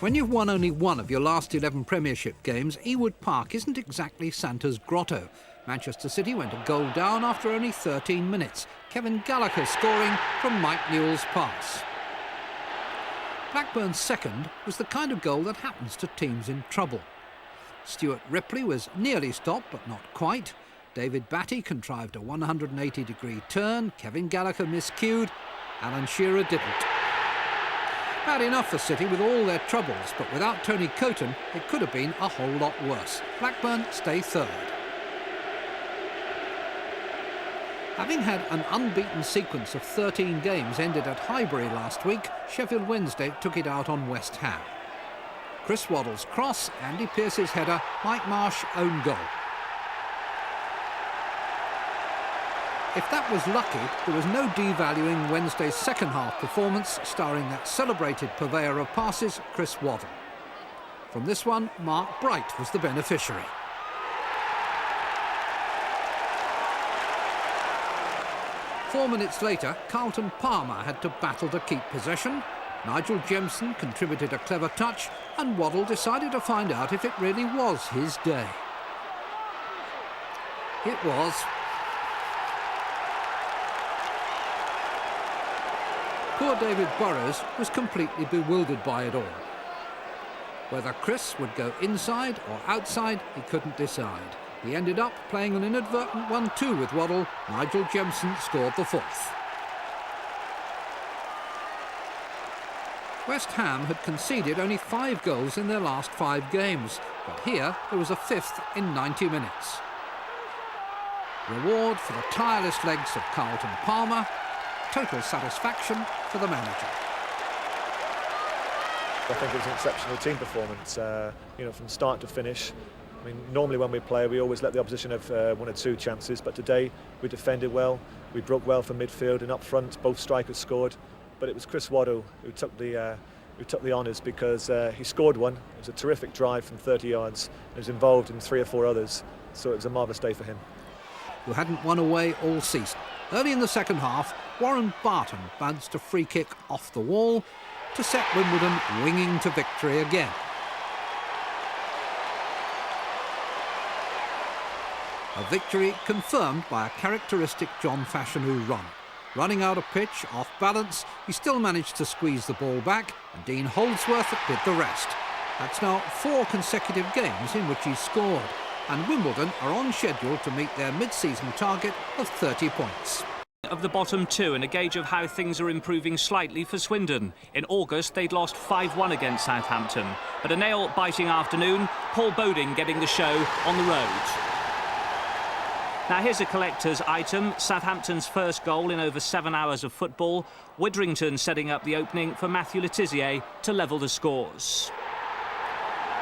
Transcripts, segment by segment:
When you've won only one of your last 11 Premiership games, Ewood Park isn't exactly Santa's grotto. Manchester City went a goal down after only 13 minutes. Kevin Gallagher scoring from Mike Newell's pass. Blackburn's second was the kind of goal that happens to teams in trouble. Stuart Ripley was nearly stopped, but not quite. David Batty contrived a 180-degree turn. Kevin Gallagher miscued. Alan Shearer didn't. Bad enough for City with all their troubles, but without Tony Coton, it could have been a whole lot worse. Blackburn stay third. Having had an unbeaten sequence of 13 games ended at Highbury last week, Sheffield Wednesday took it out on West Ham. Chris Waddle's cross, Andy Pearce's header, Mike Marsh own goal. If that was lucky, there was no devaluing Wednesday's second-half performance, starring that celebrated purveyor of passes, Chris Waddle. From this one, Mark Bright was the beneficiary. Four minutes later, Carlton Palmer had to battle to keep possession. Nigel Jemson contributed a clever touch, and Waddle decided to find out if it really was his day. It was. Poor David Burrows was completely bewildered by it all. Whether Chris would go inside or outside, he couldn't decide. He ended up playing an inadvertent 1-2 with Waddle. Nigel Jemson scored the fourth. West Ham had conceded only 5 goals in their last 5 games, but here there was a fifth in 90 minutes. Reward for the tireless legs of Carlton Palmer. Total satisfaction for the manager. I think it was an exceptional team performance, from start to finish. I mean, normally when we play, we always let the opposition have 1 or 2 chances, but today we defended well, we broke well from midfield, and up front both strikers scored. But it was Chris Waddle who took the honours because he scored one. It was a terrific drive from 30 yards. He was involved in 3 or 4 others, so it was a marvellous day for him. Who hadn't won away all season. Early in the second half, Warren Barton bounced a free kick off the wall to set Wimbledon winging to victory again. A victory confirmed by a characteristic John Fashanu run. Running out of pitch, off balance, he still managed to squeeze the ball back, and Dean Holdsworth did the rest. That's now 4 consecutive games in which he's scored, and Wimbledon are on schedule to meet their mid-season target of 30 points. Of the bottom 2 and a gauge of how things are improving slightly for Swindon. In August, they'd lost 5-1 against Southampton. But a nail-biting afternoon, Paul Boding getting the show on the road. Now here's a collector's item. Southampton's first goal in over 7 hours of football. Widrington setting up the opening for Matthew Le Tissier to level the scores.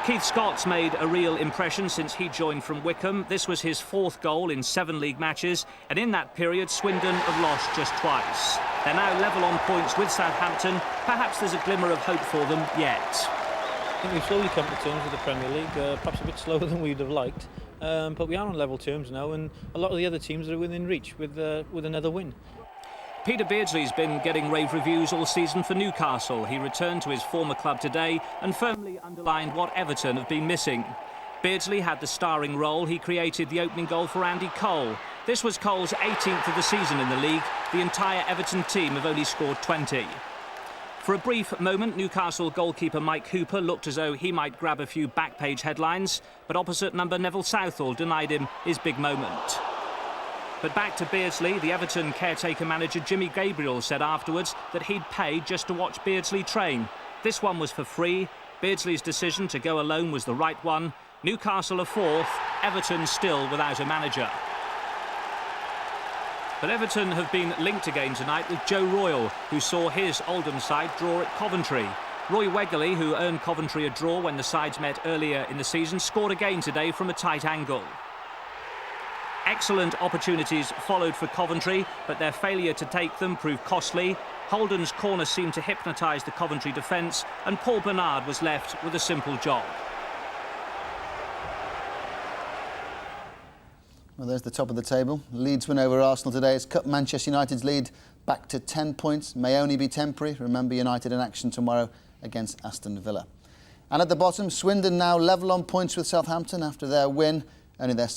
Keith Scott's made a real impression since he joined from Wycombe. This was his 4th goal in 7 league matches, and in that period Swindon have lost just twice. They're now level on points with Southampton. Perhaps there's a glimmer of hope for them yet. I think we've slowly come to terms with the Premier League, perhaps a bit slower than we'd have liked, but we are on level terms now, and a lot of the other teams are within reach with another win. Peter Beardsley's been getting rave reviews all season for Newcastle. He returned to his former club today and firmly underlined what Everton have been missing. Beardsley had the starring role. He created the opening goal for Andy Cole. This was Cole's 18th of the season in the league. The entire Everton team have only scored 20. For a brief moment, Newcastle goalkeeper Mike Hooper looked as though he might grab a few back-page headlines, but opposite number Neville Southall denied him his big moment. But back to Beardsley, the Everton caretaker manager Jimmy Gabriel said afterwards that he'd pay just to watch Beardsley train. This one was for free. Beardsley's decision to go alone was the right one. Newcastle are 4th, Everton still without a manager. But Everton have been linked again tonight with Joe Royle, who saw his Oldham side draw at Coventry. Roy Wegerle, who earned Coventry a draw when the sides met earlier in the season, scored again today from a tight angle. Excellent opportunities followed for Coventry, but their failure to take them proved costly. Holden's corner seemed to hypnotise the Coventry defence, and Paul Bernard was left with a simple job. Well, there's the top of the table. Leeds win over Arsenal today has cut Manchester United's lead back to 10 points. May only be temporary. Remember, United in action tomorrow against Aston Villa. And at the bottom, Swindon now level on points with Southampton after their win, only their